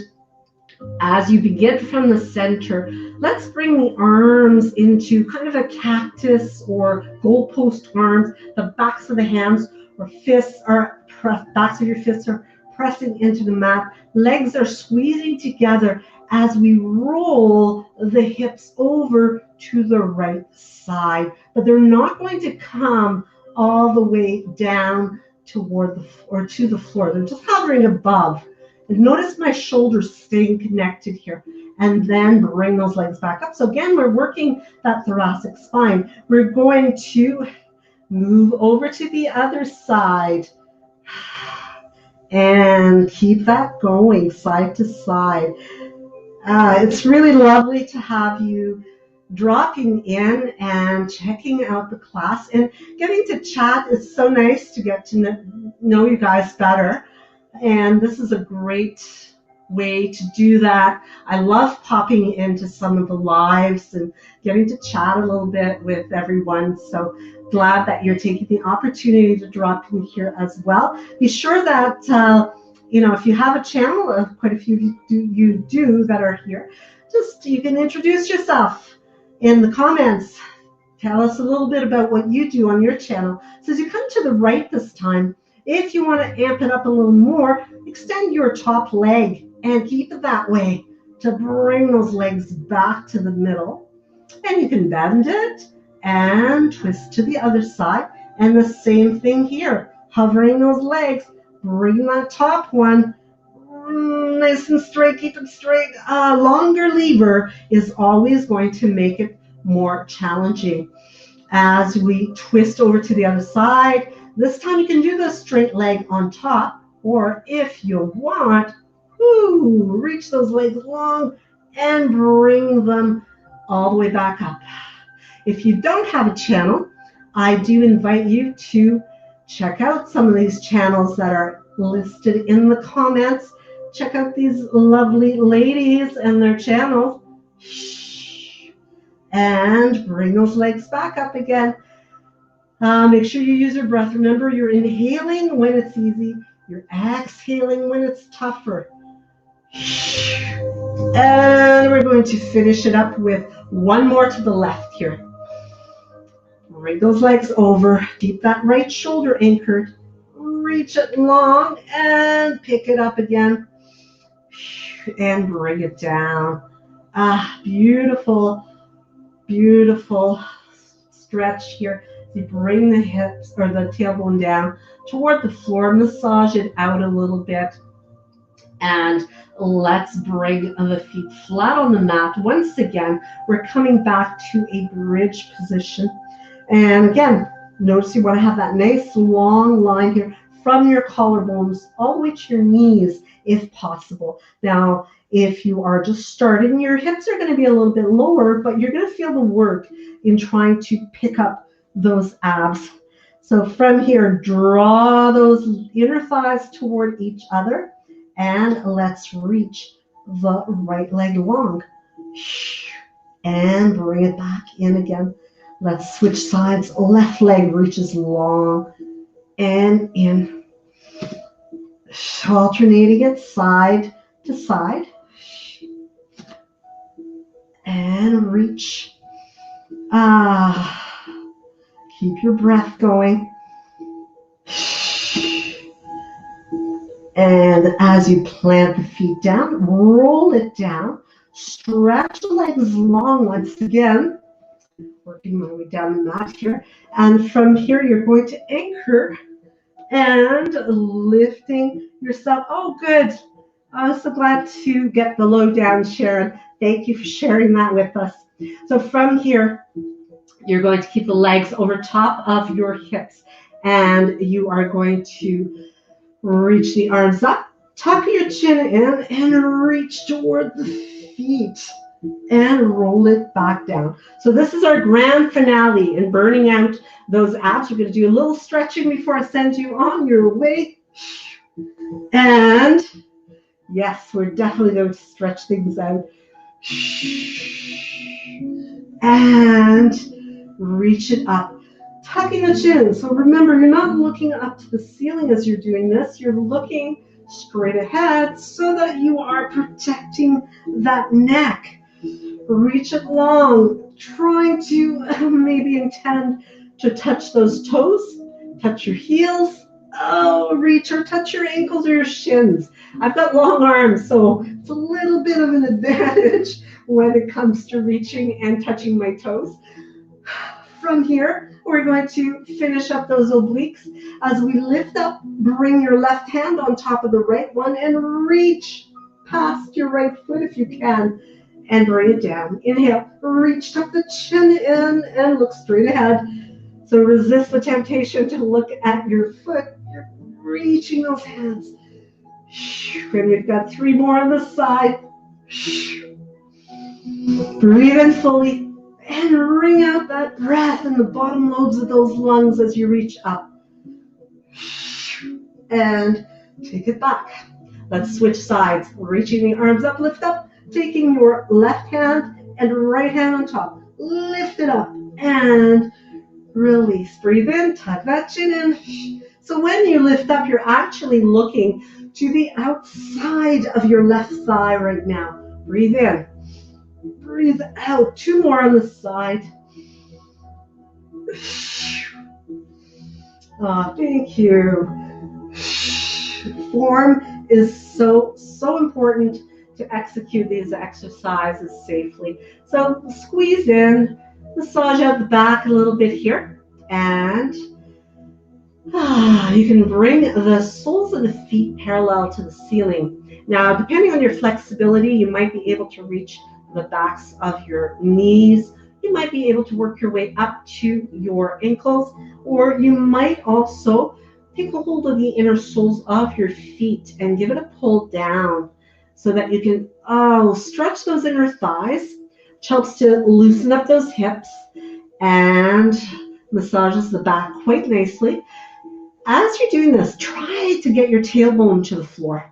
as you begin from the center, let's bring the arms into kind of a cactus or goalpost arms. The backs of the hands or fists are backs of your fists are pressing into the mat. Legs are squeezing together as we roll the hips over to the right side. But they're not going to come all the way down toward to the floor. They're just hovering above. And notice my shoulders staying connected here. And then bring those legs back up. So again, we're working that thoracic spine. We're going to move over to the other side. And keep that going side to side. It's really lovely to have you dropping in and checking out the class and getting to chat. It's so nice to get to know you guys better. And this is a great way to do that. I love popping into some of the lives and getting to chat a little bit with everyone. So glad that you're taking the opportunity to drop in here as well. Be sure that, if you have a channel, quite a few you do that are here, you can introduce yourself in the comments. Tell us a little bit about what you do on your channel. So as you come to the right this time, If you want to amp it up a little more, extend your top leg and keep it that way to bring those legs back to the middle. And you can bend it and twist to the other side. And the same thing here, hovering those legs, bring that top one nice and straight, keep it straight. A longer lever is always going to make it more challenging. As we twist over to the other side, this time you can do the straight leg on top, or if you want, reach those legs long and bring them all the way back up. If you don't have a channel, I do invite you to check out some of these channels that are listed in the comments. Check out these lovely ladies and their channels. And bring those legs back up again. Make sure you use your breath. Remember, you're inhaling when it's easy. You're exhaling when it's tougher. And we're going to finish it up with one more to the left here. Bring those legs over. Keep that right shoulder anchored. Reach it long and pick it up again. And bring it down. Beautiful, beautiful stretch here. You bring the hips or the tailbone down toward the floor. Massage it out a little bit. And let's bring the feet flat on the mat. Once again, we're coming back to a bridge position. And again, notice you want to have that nice long line here from your collarbones all the way to your knees if possible. Now, if you are just starting, your hips are going to be a little bit lower, but you're going to feel the work in trying to pick up those abs. So from here, draw those inner thighs toward each other, and let's reach the right leg long. And bring it back in again. Let's switch sides. Left leg reaches long and in. Alternating it side to side. And reach. Keep your breath going. And as you plant the feet down, roll it down. Stretch the legs long once again. Working my way down the mat here. And from here, you're going to anchor and lifting yourself. Oh, good. I'm so glad to get the lowdown, Sharon. Thank you for sharing that with us. So from here, you're going to keep the legs over top of your hips, and you are going to reach the arms up, tuck your chin in, and reach toward the feet, and roll it back down. So this is our grand finale in burning out those abs. We're going to do a little stretching before I send you on your way. And yes, we're definitely going to stretch things out. And reach it up, tucking the chin. So remember, you're not looking up to the ceiling as you're doing this. You're looking straight ahead so that you are protecting that neck. Reach it long, trying to maybe intend to touch those toes, touch your heels. Oh, reach or touch your ankles or your shins. I've got long arms, so it's a little bit of an advantage when it comes to reaching and touching my toes. From here, we're going to finish up those obliques. As we lift up, bring your left hand on top of the right one and reach past your right foot if you can, and bring it down. Inhale, reach, tuck the chin in, and look straight ahead. So resist the temptation to look at your foot. You're reaching those hands. And we've got 3 more on this side. Breathe in fully and wring out that breath in the bottom lobes of those lungs as you reach up. And take it back. Let's switch sides. Reaching the arms up, lift up, taking your left hand and right hand on top. Lift it up and release. Breathe in, tuck that chin in. So when you lift up, you're actually looking to the outside of your left thigh right now. Breathe in. Breathe out. 2 more on the side. Oh, thank you. Form is so important to execute these exercises safely. So squeeze in, massage out the back a little bit here, and you can bring the soles of the feet parallel to the ceiling. Now, depending on your flexibility, you might be able to reach the backs of your knees. You might be able to work your way up to your ankles, or you might also take a hold of the inner soles of your feet and give it a pull down so that you can stretch those inner thighs, which helps to loosen up those hips and massages the back quite nicely. As you're doing this, try to get your tailbone to the floor.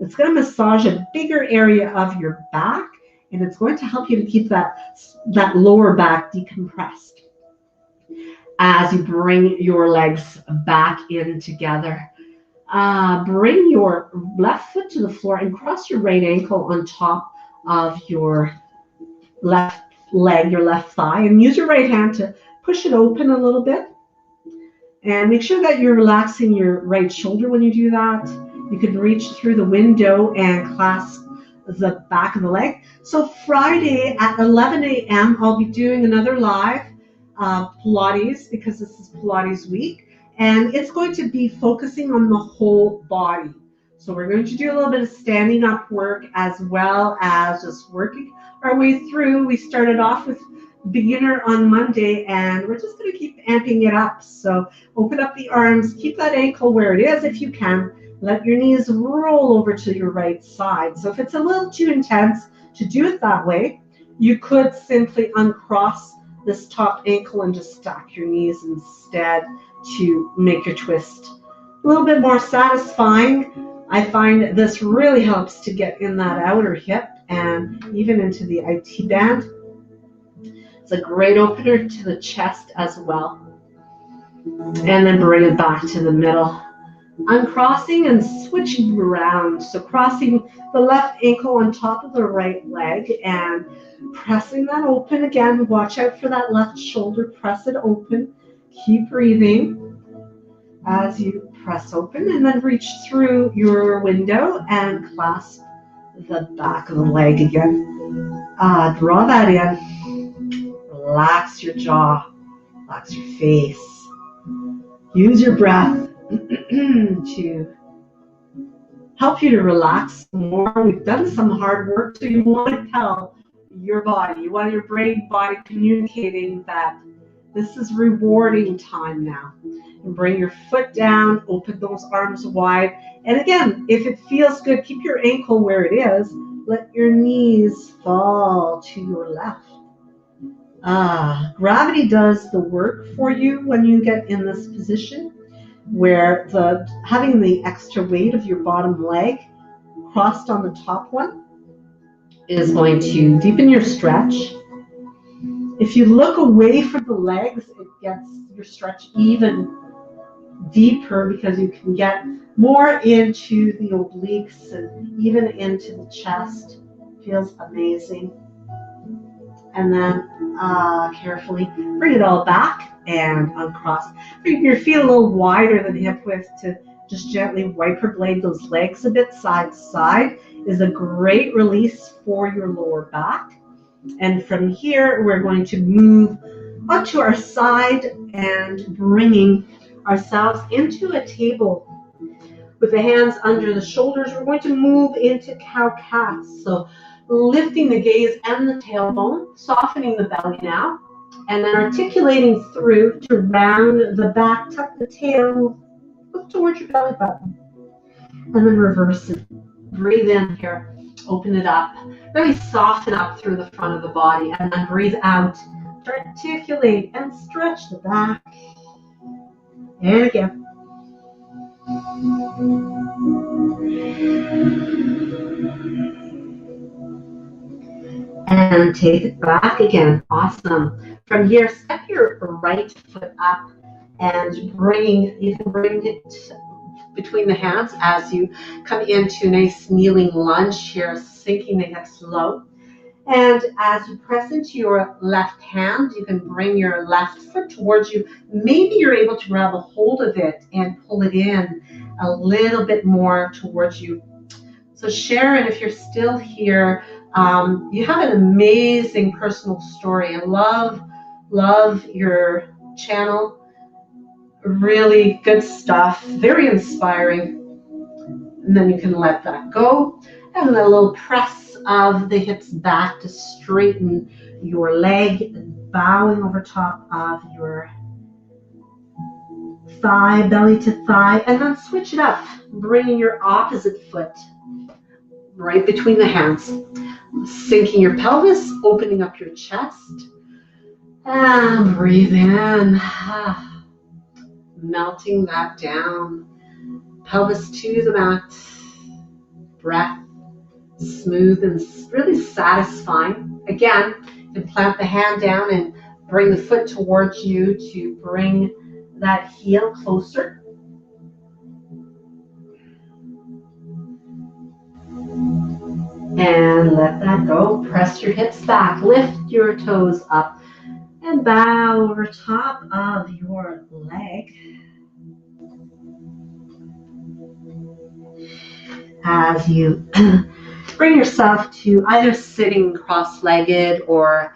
It's going to massage a bigger area of your back, and it's going to help you to keep that lower back decompressed. As you bring your legs back in together, bring your left foot to the floor and cross your right ankle on top of your left leg, your left thigh, and use your right hand to push it open a little bit. And make sure that you're relaxing your right shoulder when you do that. You can reach through the window and clasp the back of the leg. So Friday at 11 a.m., I'll be doing another live Pilates, because this is Pilates week. And it's going to be focusing on the whole body. So we're going to do a little bit of standing up work as well as just working our way through. We started off with beginner on Monday, and we're just going to keep amping it up. So open up the arms, keep that ankle where it is if you can. Let your knees roll over to your right side. So if it's a little too intense to do it that way, you could simply uncross this top ankle and just stack your knees instead to make your twist a little bit more satisfying. I find this really helps to get in that outer hip and even into the IT band. It's a great opener to the chest as well. And then bring it back to the middle. Uncrossing and switching around. So crossing the left ankle on top of the right leg and pressing that open again. Watch out for that left shoulder. Press it open. Keep breathing as you press open, and then reach through your window and clasp the back of the leg again. Draw that in. Relax your jaw. Relax your face. Use your breath to help you to relax more. We've done some hard work, so you want to tell your body, you want your brain body communicating that this is rewarding time now. And bring your foot down, open those arms wide. And again, if it feels good, keep your ankle where it is. Let your knees fall to your left. Gravity does the work for you when you get in this position, where having the extra weight of your bottom leg crossed on the top one is going to deepen your stretch. If you look away from the legs, it gets your stretch even deeper because you can get more into the obliques and even into the chest. Feels amazing. And then carefully bring it all back and uncross. Bring your feet a little wider than hip width to just gently wiper blade those legs a bit side to side. Is a great release for your lower back. And from here, we're going to move onto our side and bringing ourselves into a table with the hands under the shoulders. We're going to move into cow-cats. So lifting the gaze and the tailbone, softening the belly now, and then articulating through to round the back, tuck the tail, look towards your belly button, and then reverse it. Breathe in here, open it up, really soften up through the front of the body, and then breathe out, articulate and stretch the back, and again. And take it back again. Awesome. From here, step your right foot up and you can bring it between the hands as you come into a nice kneeling lunge here, sinking the hips low. And as you press into your left hand, you can bring your left foot towards you. Maybe you're able to grab a hold of it and pull it in a little bit more towards you. So Sharon, if you're still here, you have an amazing personal story. I love your channel. Really good stuff, very inspiring. And then you can let that go. And a little press of the hips back to straighten your leg, bowing over top of your thigh, belly to thigh, and then switch it up, bringing your opposite foot right between the hands, sinking your pelvis, opening up your chest, and breathe in, melting that down, pelvis to the mat, breath, smooth and really satisfying. Again, you can plant the hand down and bring the foot towards you to bring that heel closer. And let that go. Press your hips back, lift your toes up, and bow over top of your leg. As you bring yourself to either sitting cross-legged or,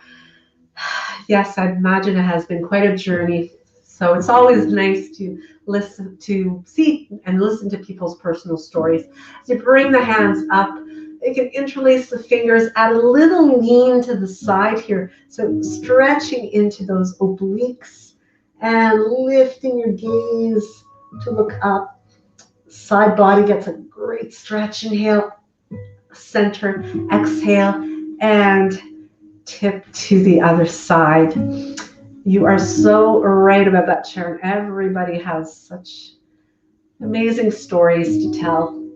yes, I imagine it has been quite a journey. So it's always nice to listen to, see and listen to people's personal stories. As you bring the hands up, you can interlace the fingers, add a little lean to the side here. So stretching into those obliques and lifting your gaze to look up. Side body gets a great stretch. Inhale, center, exhale, and tip to the other side. You are so right about that, Sharon. Everybody has such amazing stories to tell.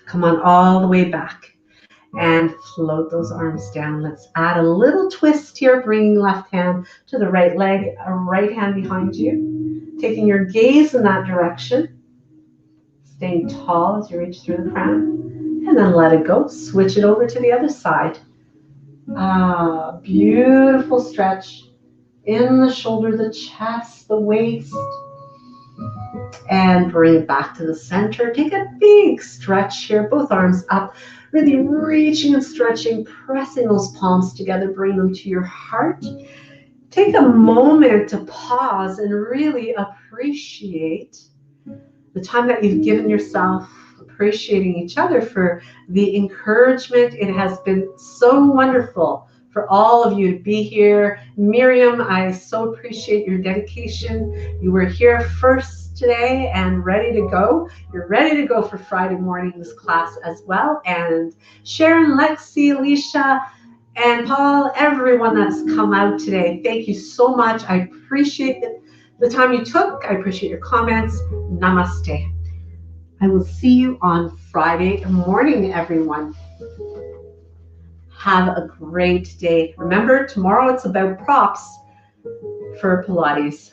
Come on all the way back and float those arms down. Let's add a little twist here, bringing left hand to the right leg, a right hand behind you, taking your gaze in that direction, staying tall as you reach through the crown, and then let it go. Switch it over to the other side. Beautiful stretch in the shoulder, the chest, the waist. And bring it back to the center. Take a big stretch here, both arms up, really reaching and stretching, pressing those palms together, bring them to your heart. Take a moment to pause and really appreciate the time that you've given yourself, appreciating each other for the encouragement. It has been so wonderful for all of you to be here. Miriam, I so appreciate your dedication. You were here first today and ready to go. You're ready to go for Friday morning's class as well. And Sharon, Lexi, Alicia, and Paul, everyone that's come out today, thank you so much. I appreciate the time you took. I appreciate your comments. Namaste. I will see you on Friday morning, everyone. Have a great day. Remember, tomorrow it's about props for Pilates.